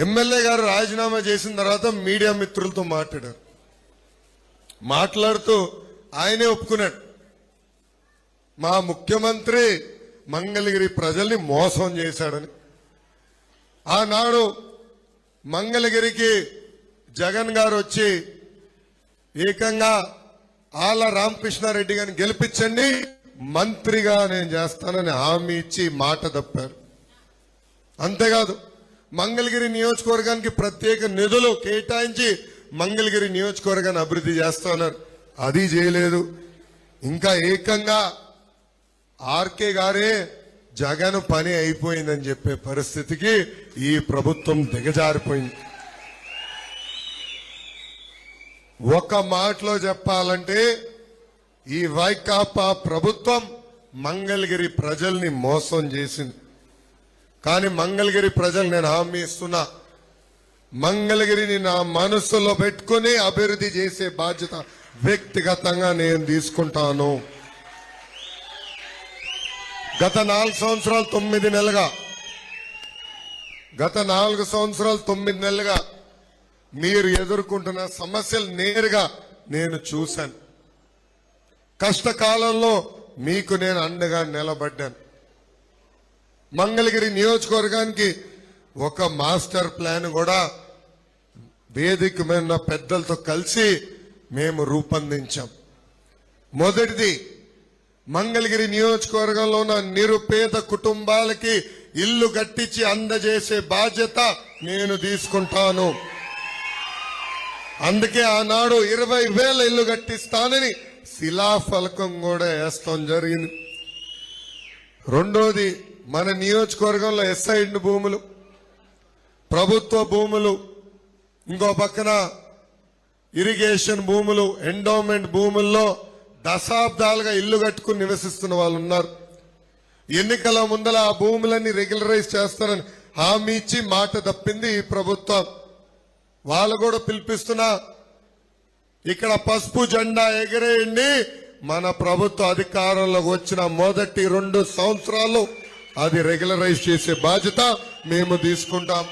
MLA గారు రాజీనామా చేసిన తర్వాత మీడియా మిత్రులతో మాట్లాడుతూ ఆయనే ఒప్పుకున్నాడు, మా ముఖ్యమంత్రి మంగళగిరి ప్రజల్ని మోసం చేశాడని. ఆనాడు మంగళగిరికి జగన్ గారు వచ్చి ఏకంగా ఆళ్ళ రామకృష్ణారెడ్డి గారిని గెలిపించండి, మంత్రిగా నేను చేస్తానని హామీ ఇచ్చి మాట తప్పారు. అంతేకాదు మంగళగిరి నియోజకవర్గానికి ప్రత్యేక నిధులు కేటాయించి మంగళగిరి నియోజకవర్గాన్ని అభివృద్ధి చేస్తున్నారు, అది చేయలేదు. ఇంకా ఏకంగా ఆర్కే గారే జగన్ పని అయిపోయిందని చెప్పే పరిస్థితికి ఈ ప్రభుత్వం దిగజారిపోయింది. ఒక మాటలో చెప్పాలంటే ఈ వైకాపా ప్రభుత్వం మంగళగిరి ప్రజల్ని మోసం చేసింది. కానీ మంగళగిరి ప్రజలు నేను హామీ ఇస్తున్నా, మంగళగిరిని నా మనసులో పెట్టుకుని అభివృద్ధి చేసే బాధ్యత వ్యక్తిగతంగా నేను తీసుకుంటాను. గత 4 సంవత్సరాలు 9 నెలలుగా మీరు ఎదుర్కొంటున్న సమస్యలు నేరుగా నేను చూశాను. కష్టకాలంలో మీకు నేను అండగా నిలబడ్డాను. మంగళగిరి నియోజకవర్గానికి ఒక మాస్టర్ ప్లాన్ కూడా వేదిక మీద పెద్దలతో కలిసి మేము రూపొందించాం. మొదటిది, మంగళగిరి నియోజకవర్గంలో ఉన్న నిరుపేద కుటుంబాలకి ఇల్లు కట్టించి అందజేసే బాధ్యత నేను తీసుకుంటాను. అందుకే ఆనాడు 20,000 ఇల్లు కట్టిస్తానని శిలాఫలకం కూడా వేస్తాం జరిగింది. రెండోది, మన నియోజకవర్గంలో ఎస్ఐడ్ భూములు, ప్రభుత్వ భూములు, ఇంకో పక్కన ఇరిగేషన్ భూములు, ఎండోమెంట్ భూముల్లో దశాబ్దాలుగా ఇల్లు కట్టుకుని నివసిస్తున్న వాళ్ళు ఉన్నారు. ఎన్నికల ముందల ఆ భూములన్నీ రెగ్యులరైజ్ చేస్తారని హామీ ఇచ్చి మాట తప్పింది ఈ ప్రభుత్వం. వాళ్ళు కూడా పిలిపిస్తున్నా, ఇక్కడ పసుపు జెండా ఎగరేయండి. మన ప్రభుత్వ అధికారంలోకి వచ్చిన మొదటి 2 సంవత్సరాలు అది రెగ్యులరైజ్ చేసే బాధ్యత మేము తీసుకుంటాం.